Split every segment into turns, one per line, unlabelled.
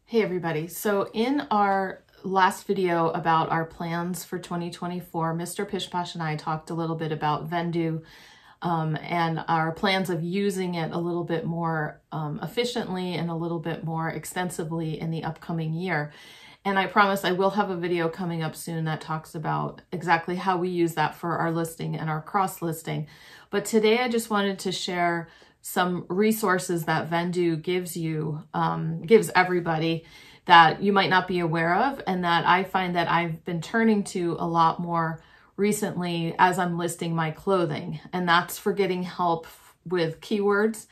Hey everybody. So in our last video about our plans for 2024, Mr. Pishposh and I talked a little bit about Vendoo and our plans of using it a little bit more efficiently and a little bit more extensively in the upcoming year. And I promise I will have a video coming up soon that talks about exactly how we use that for our listing and our cross listing. But today I just wanted to share some resources that Vendoo gives you, gives everybody that you might not be aware of, and that I find that I've been turning to a lot more recently as I'm listing my clothing. And that's for getting help with keywords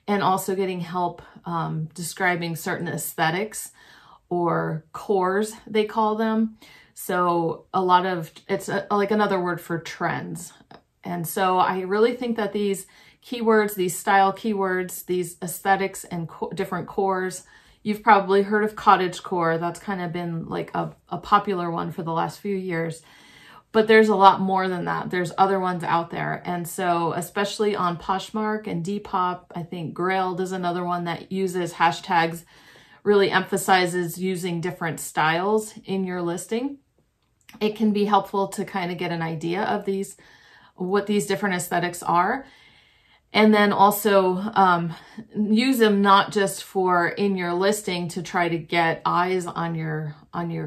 and also getting help describing certain aesthetics or cores, they call them. So a lot of, it's like another word for trends. And so I really think that these keywords, these style keywords, these aesthetics and different cores, you've probably heard of cottagecore. That's kind of been like a popular one for the last few years. But there's a lot more than that. There's other ones out there. And so especially on Poshmark and Depop, I think Grailed is another one that uses hashtags, really emphasizes using different styles in your listing. It can be helpful to kind of get an idea of these, what these different aesthetics are. And then also use them not just for in your listing to try to get eyes on your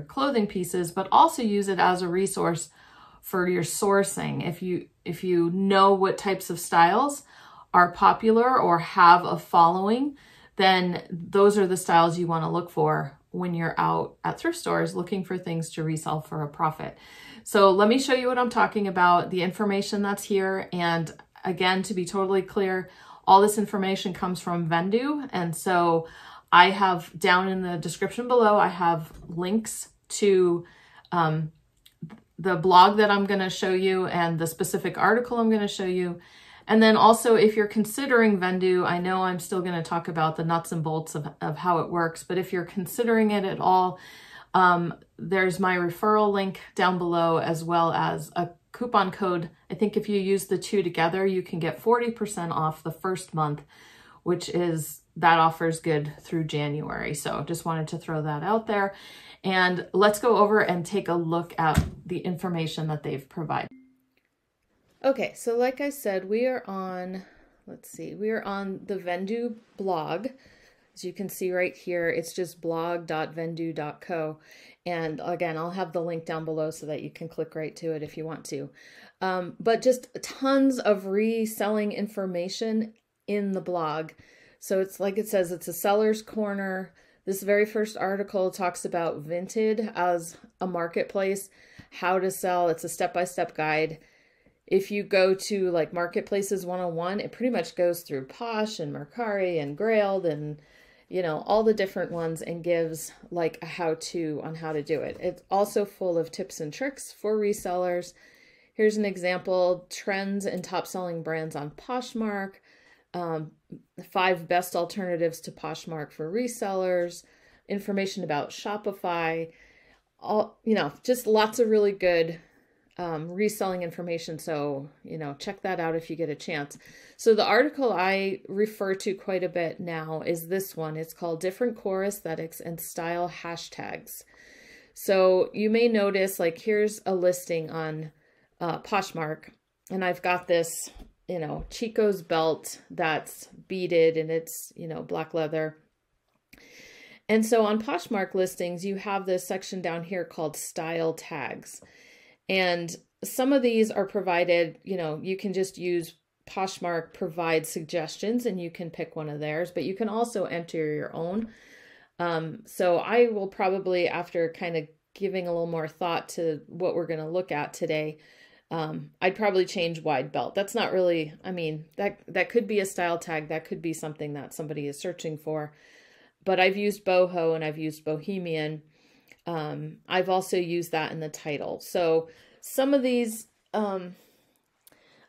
clothing pieces, but also use it as a resource for your sourcing. If you know what types of styles are popular or have a following, then those are the styles you want to look for when you're out at thrift stores looking for things to resell for a profit. So let me show you what I'm talking about, the information that's here. And again, to be totally clear, all this information comes from Vendoo. And so I have down in the description below, I have links to the blog that I'm going to show you and the specific article I'm going to show you. And then also, if you're considering Vendoo, I know I'm still going to talk about the nuts and bolts of how it works, but if you're considering it at all, there's my referral link down below, as well as a coupon code. I think if you use the two together, you can get 40% off the first month, which is, that offer's good through January. So just wanted to throw that out there. And let's go over and take a look at the information that they've provided. Okay, so like I said, we are on, let's see, we are on the Vendoo blog. As you can see right here, it's just blog.vendoo.co. And again, I'll have the link down below so that you can click right to it if you want to. But just tons of reselling information in the blog. So it's like it says, it's a seller's corner. This very first article talks about Vinted as a marketplace, how to sell. It's a step-by-step guide. If you go to like Marketplaces 101, it pretty much goes through Posh and Mercari and Grailed and, you know, all the different ones, and gives like a how-to on how to do it. It's also full of tips and tricks for resellers. Here's an example: trends and top-selling brands on Poshmark, 5 best alternatives to Poshmark for resellers, information about Shopify, all, you know, just lots of really good reselling information. So, you know, check that out if you get a chance. So the article I refer to quite a bit now is this one. It's called Different Core Aesthetics and Style Hashtags. So you may notice, like, here's a listing on Poshmark, and I've got this, you know, Chico's belt that's beaded and it's, you know, black leather. And so on Poshmark listings, you have this section down here called Style Tags. And some of these are provided, you know, you can just use Poshmark provide suggestions and you can pick one of theirs, but you can also enter your own. So I will probably, after kind of giving a little more thought to what we're going to look at today, I'd probably change wide belt. That's not really, I mean, that could be a style tag. That could be something that somebody is searching for. But I've used boho and I've used bohemian. I've also used that in the title. So some of these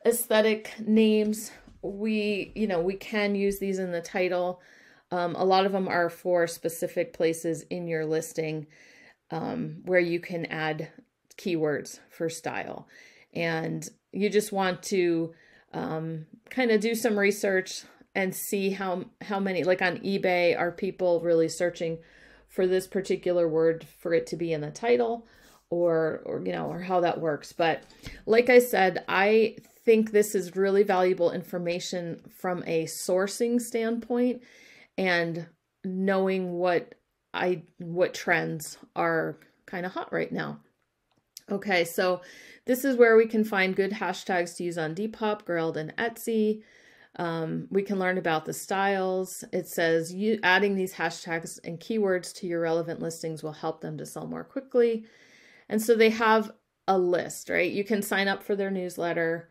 aesthetic names, we can use these in the title. A lot of them are for specific places in your listing where you can add keywords for style. And you just want to kind of do some research and see how many, like on eBay, are people really searching for this particular word for it to be in the title, or how that works. But like I said, I think this is really valuable information from a sourcing standpoint and knowing what trends are kind of hot right now. Okay, so this is where we can find good hashtags to use on Depop, Grailed, and Etsy. We can learn about the styles. It says adding these hashtags and keywords to your relevant listings will help them to sell more quickly. And so they have a list, right? You can sign up for their newsletter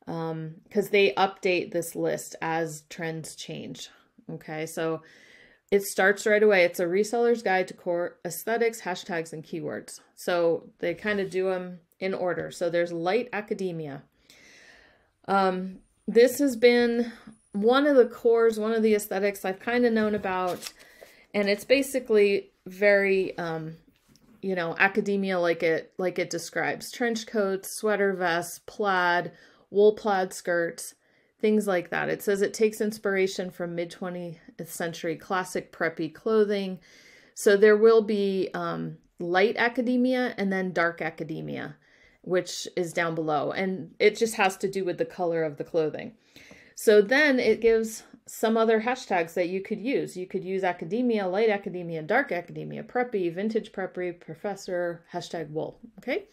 because they update this list as trends change. Okay, so it starts right away. It's a reseller's guide to core aesthetics, hashtags, and keywords. So they kind of do them in order. So there's light academia. This has been one of the cores, one of the aesthetics I've kind of known about. And it's basically very, academia like it describes. Trench coats, sweater vests, plaid, wool plaid skirts, things like that. It says it takes inspiration from mid-20th century classic preppy clothing. So there will be light academia and then dark academia, which is down below. And it just has to do with the color of the clothing. So then it gives some other hashtags that you could use. You could use academia, light academia, dark academia, preppy, vintage preppy, professor, hashtag wool. Okay.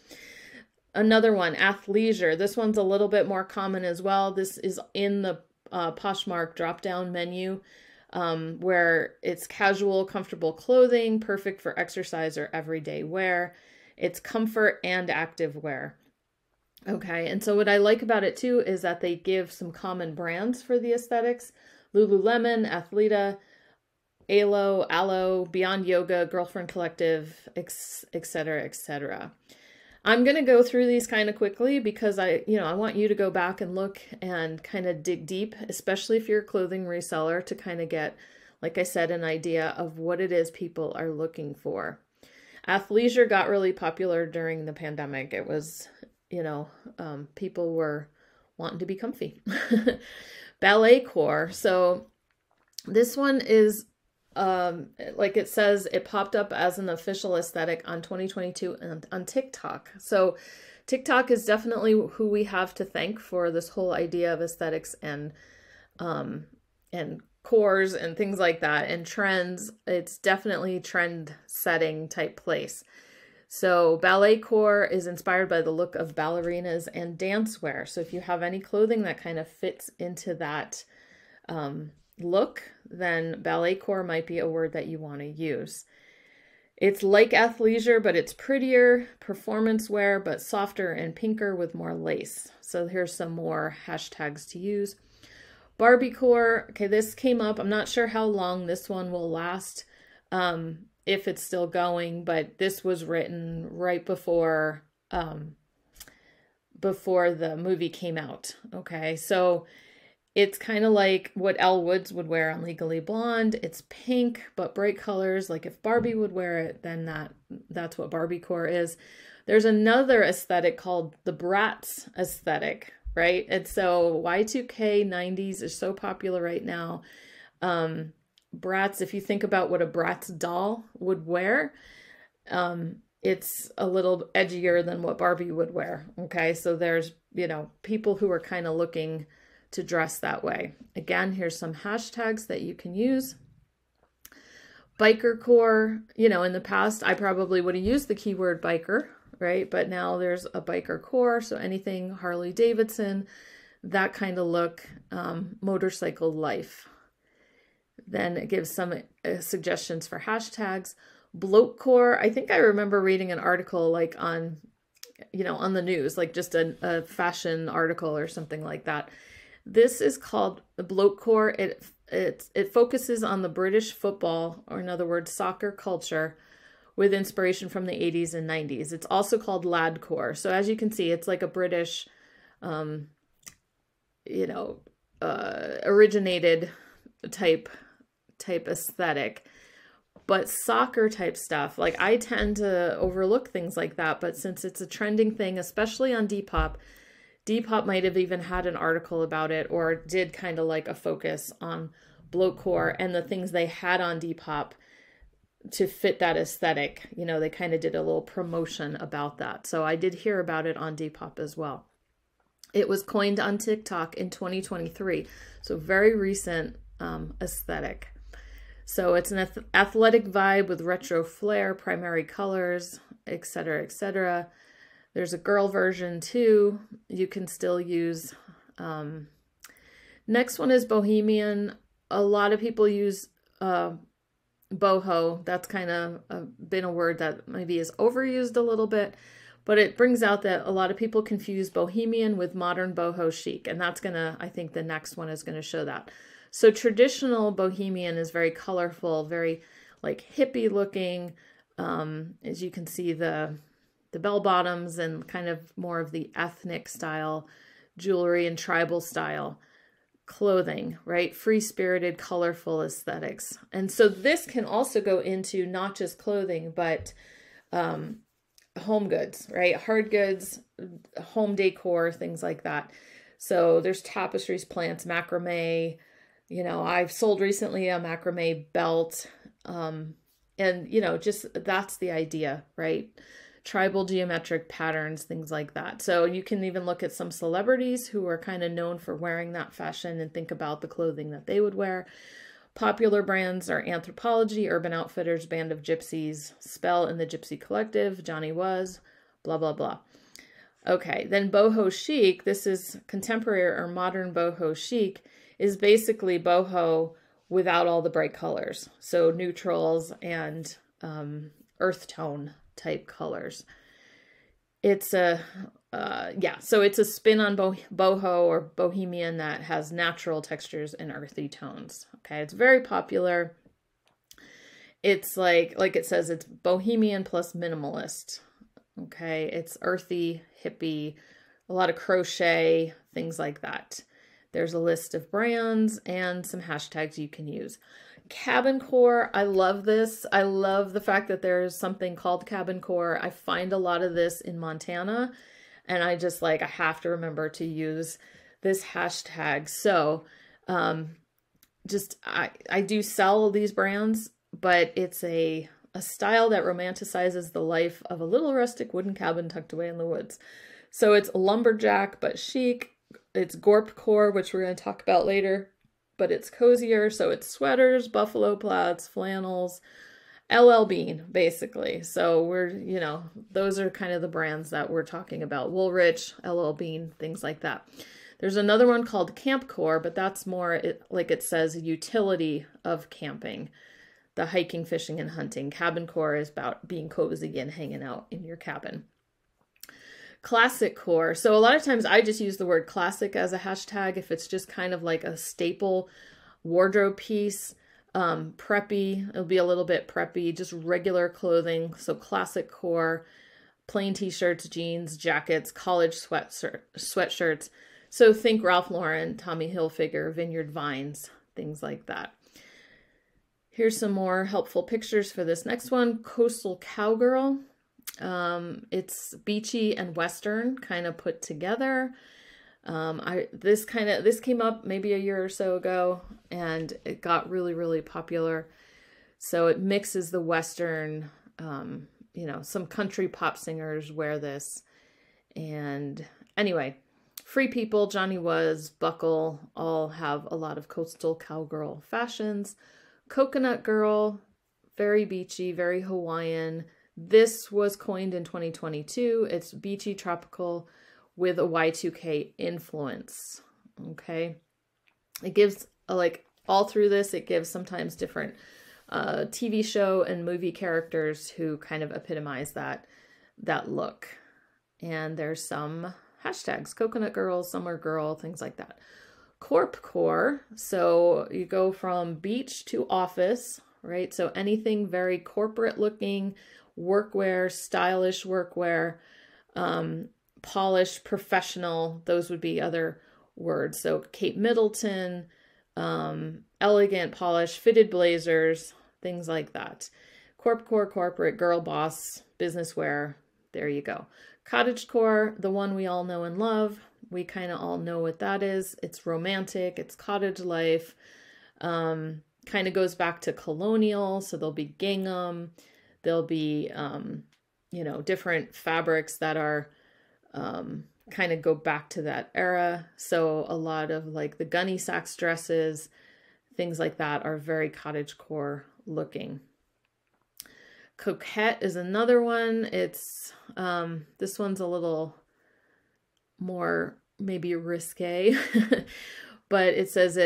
Another one, athleisure. This one's a little bit more common as well. This is in the Poshmark drop-down menu where it's casual, comfortable clothing, perfect for exercise or everyday wear. It's comfort and active wear. Okay, and so what I like about it too is that they give some common brands for the aesthetics. Lululemon, Athleta, Alo, Beyond Yoga, Girlfriend Collective, etc., etc. I'm going to go through these kind of quickly because I want you to go back and look and kind of dig deep, especially if you're a clothing reseller, to kind of get, like I said, an idea of what it is people are looking for. Athleisure got really popular during the pandemic. It was, people were wanting to be comfy. Ballet core. So this one is, like it says, it popped up as an official aesthetic on 2022 and on TikTok. So TikTok is definitely who we have to thank for this whole idea of aesthetics and cores and things like that and trends. It's definitely trend setting type place. So ballet core is inspired by the look of ballerinas and dancewear. So if you have any clothing that kind of fits into that look, then ballet core might be a word that you want to use. It's like athleisure, but it's prettier, performance wear, but softer and pinker with more lace. So here's some more hashtags to use. Barbie core. Okay, this came up. I'm not sure how long this one will last, if it's still going, but this was written right before the movie came out. Okay, so it's kind of like what Elle Woods would wear on Legally Blonde. It's pink, but bright colors. Like if Barbie would wear it, then that's what Barbie core is. There's another aesthetic called the Bratz aesthetic, right? And so Y2K 90s is so popular right now. Bratz, if you think about what a Bratz doll would wear, it's a little edgier than what Barbie would wear. Okay, so there's, people who are kind of looking to dress that way. Again, here's some hashtags that you can use. Biker core, in the past, I probably would have used the keyword biker, right? But now there's a biker core, so anything Harley Davidson, that kind of look, motorcycle life. Then it gives some suggestions for hashtags. Bloat core, I think I remember reading an article like on the news, like just a fashion article or something like that. This is called bloat core. It focuses on the British football, or in other words, soccer culture, with inspiration from the 80s and 90s. It's also called lad core. So as you can see, it's like a British, originated type aesthetic, but soccer type stuff, like I tend to overlook things like that. But since it's a trending thing, especially on Depop might have even had an article about it, or did kind of like a focus on bloat core and the things they had on Depop. to fit that aesthetic. You know, they kind of did a little promotion about that. So I did hear about it on Depop as well. It was coined on TikTok in 2023. So very recent aesthetic. So it's an athletic vibe with retro flair, primary colors, etc., etc. There's a girl version too. You can still use. Next one is bohemian. A lot of people use boho. That's kind of been a word that maybe is overused a little bit, but it brings out that a lot of people confuse bohemian with modern boho chic. And that's gonna, I think the next one is gonna show that. So traditional bohemian is very colorful, very like hippie looking. As you can see, the bell bottoms and kind of more of the ethnic style jewelry and tribal style clothing, right? Free-spirited, colorful aesthetics. And so this can also go into not just clothing, but home goods, right? Hard goods, home decor, things like that. So there's tapestries, plants, macrame. You know, I've sold recently a macrame belt. And, you know, just that's the idea, right? Tribal geometric patterns, things like that. So you can even look at some celebrities who are kind of known for wearing that fashion and think about the clothing that they would wear. Popular brands are Anthropologie, Urban Outfitters, Band of Gypsies, Spell and the Gypsy Collective, Johnny Was, blah, blah, blah. Okay, then boho chic, this is contemporary or modern boho chic, is basically boho without all the bright colors. So neutrals and earth tone type colors. It's a, so it's a spin on boho or bohemian that has natural textures and earthy tones. Okay, it's very popular. It's like it says, it's bohemian plus minimalist. Okay, it's earthy, hippie, a lot of crochet, things like that. There's a list of brands and some hashtags you can use. Cabin core, I love this. I love the fact that there's something called cabin core. I find a lot of this in Montana, and I just I have to remember to use this hashtag. So I do sell these brands, but it's a style that romanticizes the life of a little rustic wooden cabin tucked away in the woods. So it's lumberjack, but chic. It's gorp core, which we're going to talk about later, but it's cozier. So it's sweaters, buffalo plaids, flannels, LL Bean, basically. So we're, those are kind of the brands that we're talking about. Woolrich, LL Bean, things like that. There's another one called camp core, but that's more, like it says, utility of camping. The hiking, fishing, and hunting. Cabin core is about being cozy and hanging out in your cabin. Classic core. So a lot of times I just use the word classic as a hashtag if it's just kind of like a staple wardrobe piece. Preppy, it'll be a little bit preppy, just regular clothing. So classic core, plain t-shirts, jeans, jackets, college sweatshirts. So think Ralph Lauren, Tommy Hilfiger, Vineyard Vines, things like that. Here's some more helpful pictures for this next one. Coastal cowgirl. It's beachy and Western kind of put together. This came up maybe a year or so ago, and it got really, really popular. So it mixes the Western, some country pop singers wear this. And anyway, Free People, Johnny Was, Buckle, all have a lot of coastal cowgirl fashions. Coconut girl, very beachy, very Hawaiian. This was coined in 2022. It's beachy tropical with a Y2K influence. Okay. It gives all through this, it gives sometimes different TV show and movie characters who kind of epitomize that look. And there's some hashtags, coconut girl, summer girl, things like that. Corp core. So you go from beach to office, right? So anything very corporate looking, workwear, stylish workwear, polished, professional, those would be other words. So Kate Middleton, elegant, polished, fitted blazers, things like that. Corp core, corporate, girl boss, business wear, there you go. Cottage core, the one we all know and love. We kind of all know what that is. It's romantic, it's cottage life. kind of goes back to colonial. So there'll be gingham, there'll be, you know, different fabrics that are kind of go back to that era. So a lot of like the gunny sacks dresses, things like that are very cottagecore looking. Coquette is another one. It's, this one's a little more maybe risque, but it says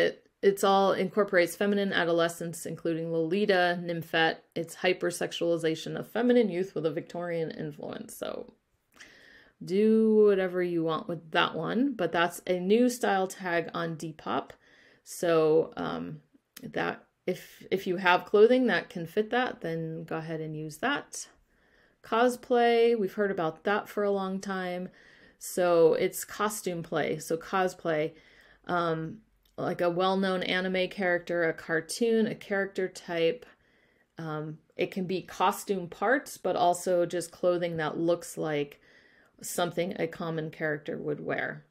it's all incorporates feminine adolescence, including Lolita, Nymphette. It's hypersexualization of feminine youth with a Victorian influence. So do whatever you want with that one, but that's a new style tag on Depop. So that if you have clothing that can fit that, then go ahead and use that. Cosplay, we've heard about that for a long time. So it's costume play. So cosplay, like a well-known anime character, a cartoon, a character type. It can be costume parts, but also just clothing that looks like something a common character would wear.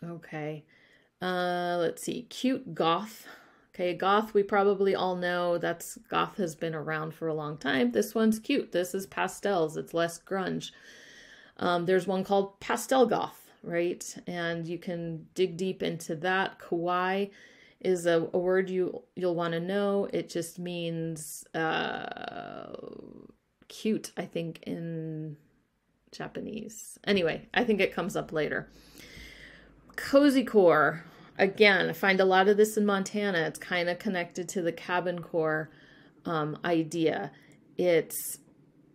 Okay, let's see, cute goth. Okay, goth, we probably all know that's goth has been around for a long time. This one's cute. This is pastels. It's less grunge. There's one called pastel goth, right? And you can dig deep into that. Kawaii is a word you'll want to know. It just means cute, I think, in Japanese. Anyway, I think it comes up later. Cozy core. Again, I find a lot of this in Montana. It's kind of connected to the cabin core idea. It's,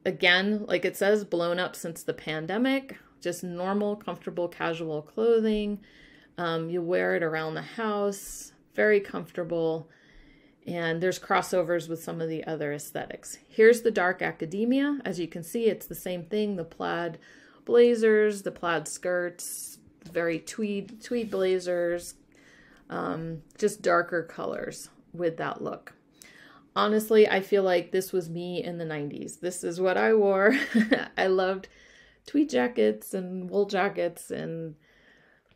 again, like it says, blown up since the pandemic. Just normal, comfortable, casual clothing. You wear it around the house. Very comfortable. And there's crossovers with some of the other aesthetics. Here's the dark academia. As you can see, it's the same thing. The plaid blazers, the plaid skirts, very tweed blazers, just darker colors with that look. Honestly, I feel like this was me in the 90s. This is what I wore. I loved tweed jackets and wool jackets and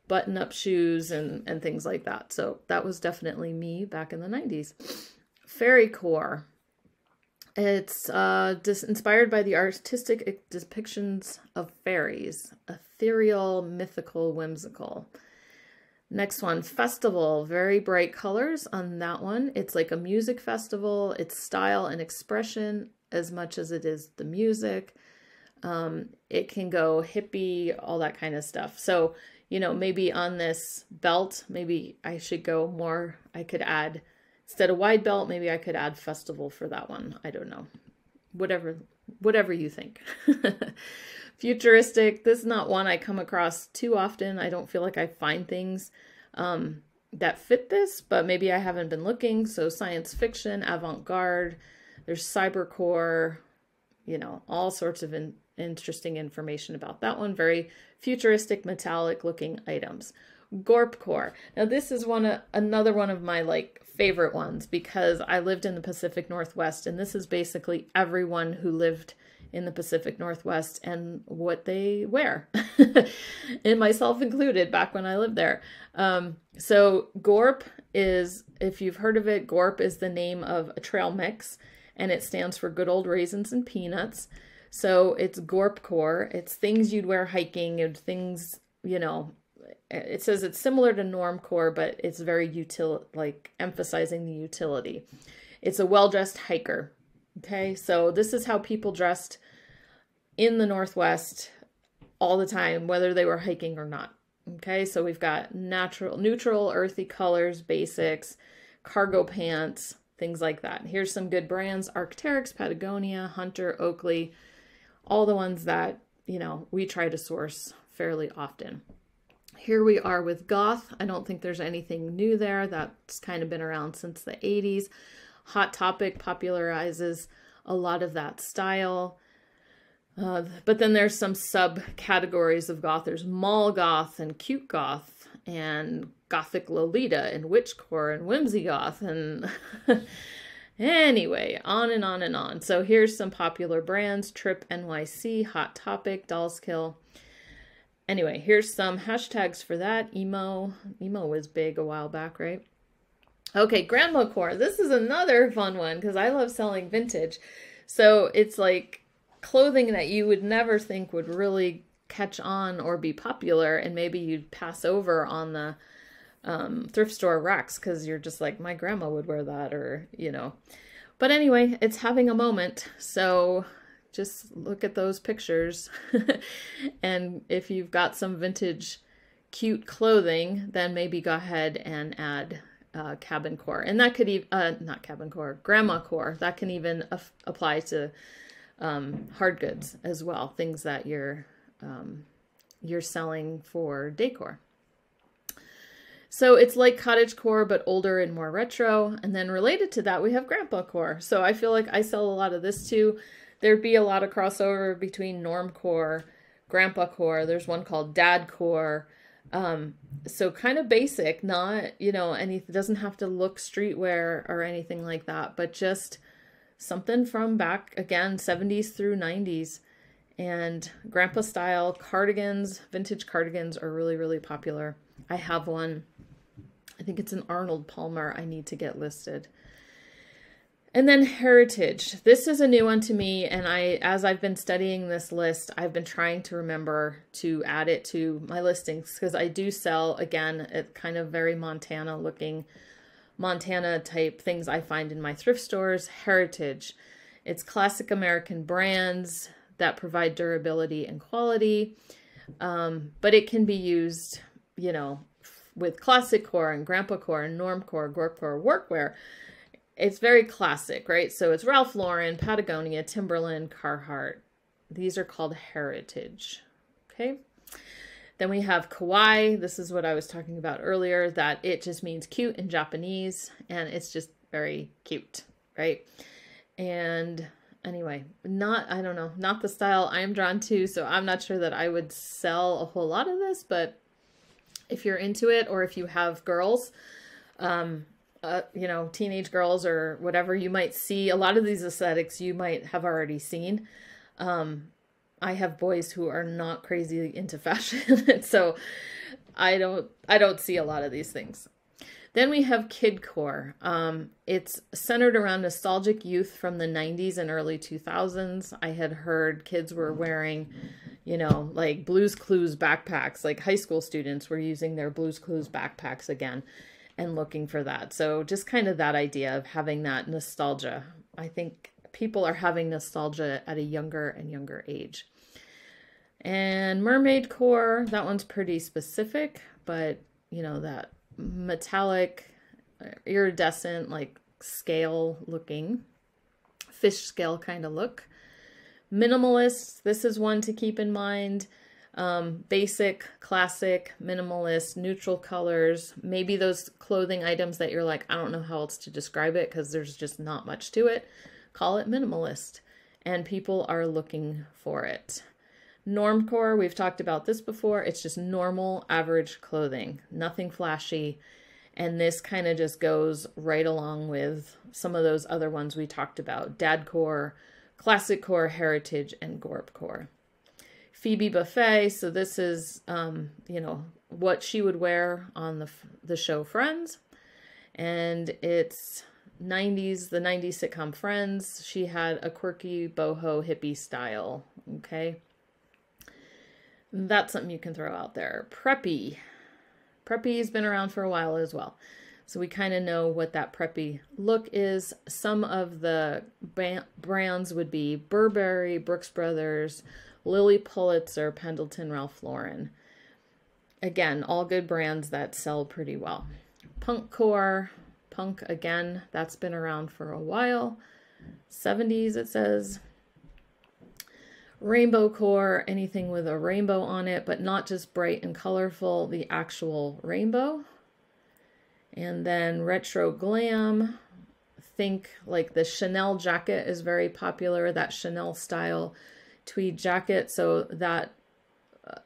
button-up shoes and things like that. So that was definitely me back in the 90s. Fairy core. It's inspired by the artistic depictions of fairies. Ethereal, mythical, whimsical. Next one, festival. Very bright colors on that one. It's like a music festival. It's style and expression as much as it is the music. It can go hippie, all that kind of stuff. So, you know, maybe on this belt, maybe I should go more, I could add, instead of wide belt, maybe I could add festival for that one. I don't know. Whatever you think. Futuristic. This is not one I come across too often. I don't feel like I find things that fit this, but maybe I haven't been looking. So science fiction, avant-garde, there's cybercore, you know, all sorts of interesting information about that one. Very futuristic, metallic looking items. Gorpcore. Now this is another one of my like favorite ones because I lived in the Pacific Northwest, and this is basically everyone who lived in the Pacific Northwest and what they wear, and myself included back when I lived there. So Gorp is, if you've heard of it, Gorp is the name of a trail mix, and it stands for good old raisins and peanuts. So it's Gorpcore. It's things you'd wear hiking and things, you know, it says it's similar to Normcore, but it's very like emphasizing the utility. It's a well-dressed hiker. Okay, so this is how people dressed in the Northwest all the time, whether they were hiking or not. Okay, so we've got neutral, earthy colors, basics, cargo pants, things like that. Here's some good brands: Arc'teryx, Patagonia, Hunter, Oakley, all the ones that, you know, we try to source fairly often. Here we are with goth. I don't think there's anything new there. That's kind of been around since the 80s. Hot Topic popularizes a lot of that style. But then there's some subcategories of goth. There's mall goth and cute goth and gothic Lolita and witchcore and whimsy goth and anyway, on and on and on. So here's some popular brands: Trip NYC, Hot Topic, Dollskill. Anyway, here's some hashtags for that. Emo was big a while back, right? Okay, grandma core. This is another fun one because I love selling vintage. So it's like clothing that you would never think would really catch on or be popular, and maybe you'd pass over on the thrift store racks because you're just like, my grandma would wear that, or, you know. But anyway, it's having a moment. So just look at those pictures. And if you've got some vintage cute clothing, then maybe go ahead and add cabin core. And that could even, not cabin core, grandma core. That can even apply to hard goods as well, things that you're selling for decor. So it's like cottagecore, but older and more retro. And then related to that, we have grandpa core. So I feel like I sell a lot of this too. There'd be a lot of crossover between normcore, grandpa core. There's one called dad core. So kind of basic, not, you know, it doesn't have to look streetwear or anything like that, but just something from back, again, 70s through 90s. And grandpa style cardigans, vintage cardigans are really, really popular. I have one. I think it's an Arnold Palmer I need to get listed. And then heritage. This is a new one to me, and as I've been studying this list, I've been trying to remember to add it to my listings because I do sell, again, it kind of very Montana looking, Montana type things I find in my thrift stores. Heritage. It's classic American brands that provide durability and quality, but it can be used, you know, with classic core and grandpa core and norm core, gorp core, workwear. It's very classic, right? So it's Ralph Lauren, Patagonia, Timberland, Carhartt. These are called heritage, okay? Then we have kawaii. This is what I was talking about earlier, that it just means cute in Japanese, and it's just very cute, right? And anyway, I don't know, not the style I'm drawn to, so I'm not sure that I would sell a whole lot of this, but if you're into it, or if you have girls, you know, teenage girls or whatever, you might see a lot of these aesthetics you might have already seen. I have boys who are not crazy into fashion, so I don't see a lot of these things. Then we have kidcore. It's centered around nostalgic youth from the 90s and early 2000s. I had heard kids were wearing, you know, like Blue's Clues backpacks, like high school students were using their Blue's Clues backpacks again and looking for that. So just kind of that idea of having that nostalgia. I think people are having nostalgia at a younger and younger age. And mermaid core, that one's pretty specific, but you know, that metallic, iridescent, like scale looking, fish scale kind of look. Minimalist, this is one to keep in mind. Basic, classic, minimalist, neutral colors, maybe those clothing items that you're like, I don't know how else to describe it because there's just not much to it. Call it minimalist, and people are looking for it. Normcore, we've talked about this before. It's just normal, average clothing, nothing flashy. And this kind of just goes right along with some of those other ones we talked about. Dadcore, classic core, heritage, and gorp core. Phoebe Buffet, so this is, you know, what she would wear on the show Friends. And it's 90s, the 90s sitcom Friends. She had a quirky boho hippie style, okay? That's something you can throw out there. Preppy. Preppy's been around for a while as well. So we kind of know what that preppy look is. Some of the brands would be Burberry, Brooks Brothers, Lilly Pulitzer, Pendleton, Ralph Lauren. Again, all good brands that sell pretty well. Punk core. Punk, again, that's been around for a while. 70s, it says. Rainbow core, anything with a rainbow on it, but not just bright and colorful, the actual rainbow. And then retro glam, think like the Chanel jacket is very popular, that Chanel style tweed jacket. So that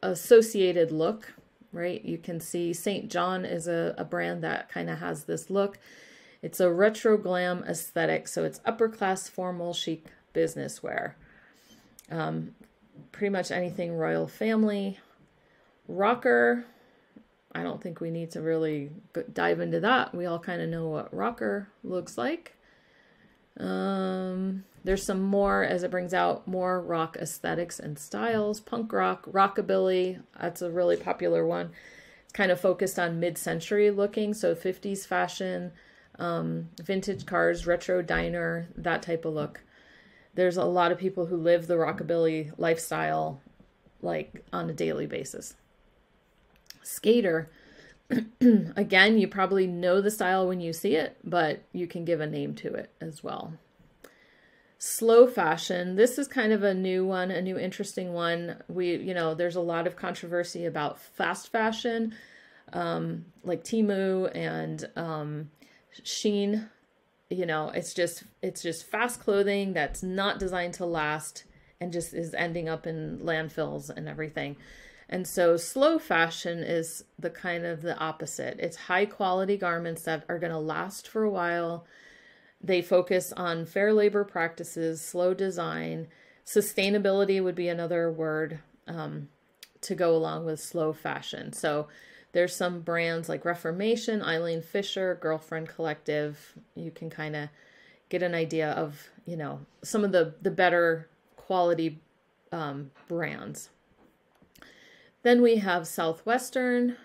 associated look, right? You can see St. John is a brand that kind of has this look. It's a retro glam aesthetic. So it's upper class, formal, chic business wear. Pretty much anything royal family. Rocker, I don't think we need to really dive into that. We all kind of know what rocker looks like. There's some more as it brings out more rock aesthetics and styles. Punk rock, rockabilly, that's a really popular one. It's kind of focused on mid-century looking, so 50s fashion, vintage cars, retro diner, that type of look. There's a lot of people who live the rockabilly lifestyle like on a daily basis. Skater, again, you probably know the style when you see it, but you can give a name to it as well. Slow fashion, this is kind of a new one, a new interesting one. There's a lot of controversy about fast fashion, like Temu and Shein. It's just fast clothing that's not designed to last and just is ending up in landfills and everything. And so slow fashion is the kind of the opposite. It's high quality garments that are going to last for a while. They focus on fair labor practices, slow design. Sustainability would be another word to go along with slow fashion. So there's some brands like Reformation, Eileen Fisher, Girlfriend Collective. You can kind of get an idea of, some of the better quality brands. Then we have Southwestern.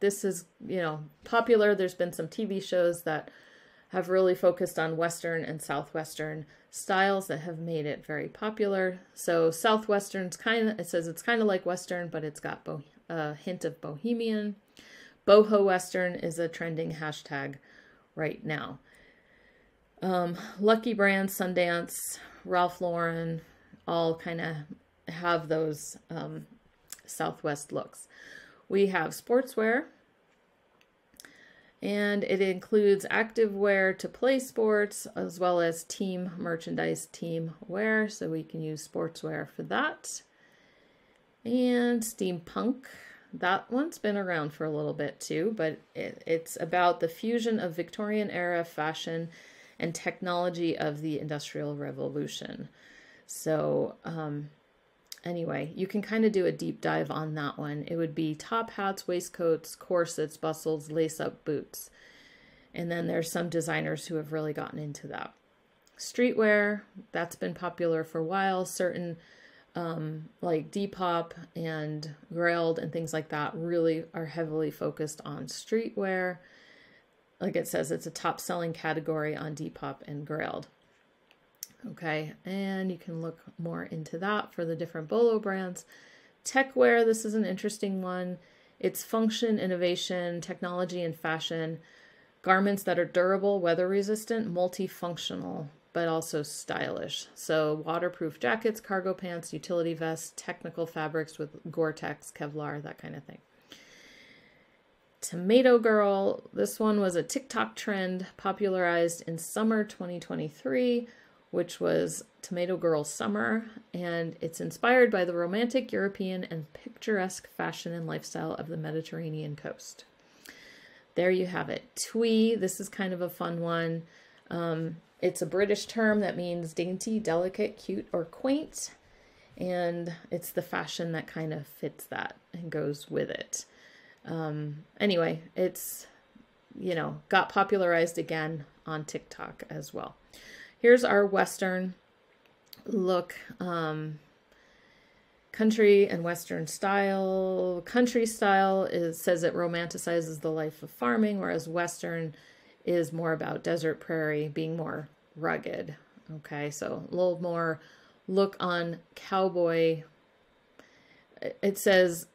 This is, popular. There's been some TV shows that have really focused on Western and Southwestern styles that have made it very popular. So Southwestern's it says it's kind of like Western, but it's got a hint of Bohemian. Boho Western is a trending hashtag right now. Lucky Brand, Sundance, Ralph Lauren, all kind of have those Southwest looks. We have sportswear, and it includes activewear to play sports as well as team merchandise, team wear, so we can use sportswear for that. And steampunk, that one's been around for a little bit too, but it's about the fusion of Victorian era fashion and technology of the Industrial Revolution. So anyway, you can kind of do a deep dive on that one. It would be top hats, waistcoats, corsets, bustles, lace-up boots. And then there's some designers who have really gotten into that. Streetwear, that's been popular for a while. Certain like Depop and Grailed and things like that really are heavily focused on streetwear. Like it says, it's a top selling category on Depop and Grailed. Okay, and you can look more into that for the different Bolo brands. Techwear, this is an interesting one. It's function, innovation, technology, and fashion. Garments that are durable, weather resistant, multifunctional, but also stylish. So waterproof jackets, cargo pants, utility vests, technical fabrics with Gore-Tex, Kevlar, that kind of thing. Tomato Girl, this one was a TikTok trend popularized in summer 2023, which was Tomato Girl Summer, and it's inspired by the romantic European and picturesque fashion and lifestyle of the Mediterranean coast. There you have it. Twee, this is kind of a fun one. It's a British term that means dainty, delicate, cute, or quaint, and it's the fashion that kind of fits that and goes with it. Anyway, it's, got popularized again on TikTok as well. Here's our Western look, country and Western style. Country style says it romanticizes the life of farming, whereas Western is more about desert prairie, being more rugged. Okay, so a little more look on cowboy. It says,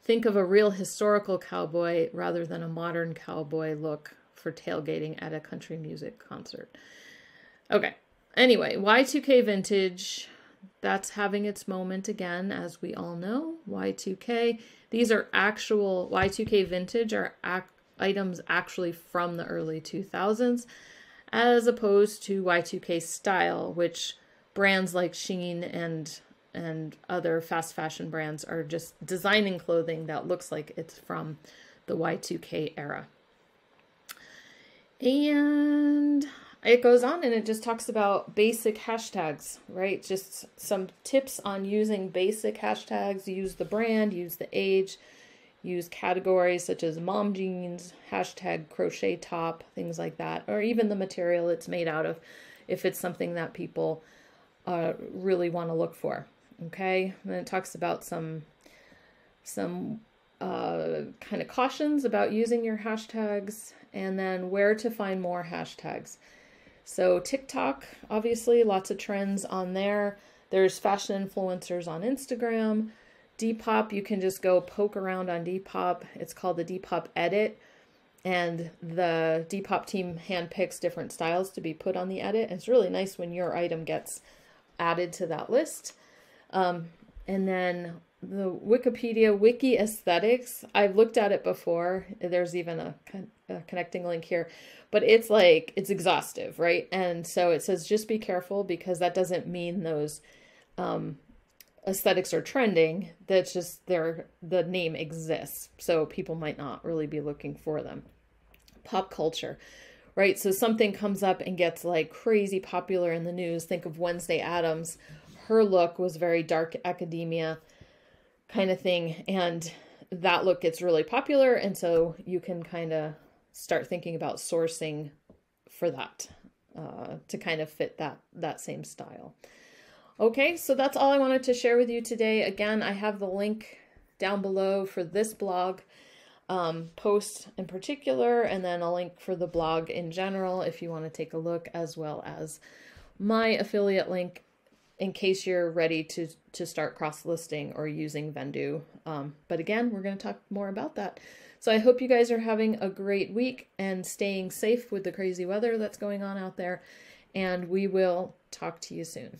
think of a real historical cowboy rather than a modern cowboy look for tailgating at a country music concert. Okay, anyway, Y2K vintage, that's having its moment again, as we all know. Y2K, these are actual, Y2K vintage are items actually from the early 2000s, as opposed to Y2K style, which brands like Shein and other fast fashion brands are just designing clothing that looks like it's from the Y2K era. And it goes on and it just talks about basic hashtags, right? Just some tips on using basic hashtags. Use the brand, use the age, use categories such as mom jeans, hashtag crochet top, things like that, or even the material it's made out of if it's something that people really want to look for. Okay, and then it talks about some kind of cautions about using your hashtags, and then where to find more hashtags. So TikTok, obviously, lots of trends on there. There's fashion influencers on Instagram. Depop, you can just go poke around on Depop. It's called the Depop Edit, and the Depop team handpicks different styles to be put on the edit. It's really nice when your item gets added to that list. And then the Wikipedia Wiki Aesthetics, I've looked at it before. There's even a connecting link here, but it's like, it's exhaustive, right? And so it says just be careful, because that doesn't mean those aesthetics are trending. That's just the name exists, so people might not really be looking for them. Pop culture, right? So something comes up and gets like crazy popular in the news. Think of Wednesday Addams. Her look was very dark academia kind of thing, and that look gets really popular, and so you can kind of start thinking about sourcing for that to kind of fit that same style. Okay, so that's all I wanted to share with you today. Again, I have the link down below for this blog post in particular, and then a link for the blog in general if you want to take a look, as well as my affiliate link in case you're ready to start cross-listing or using Vendoo. But again, we're going to talk more about that. So I hope you guys are having a great week and staying safe with the crazy weather that's going on out there, and we will talk to you soon.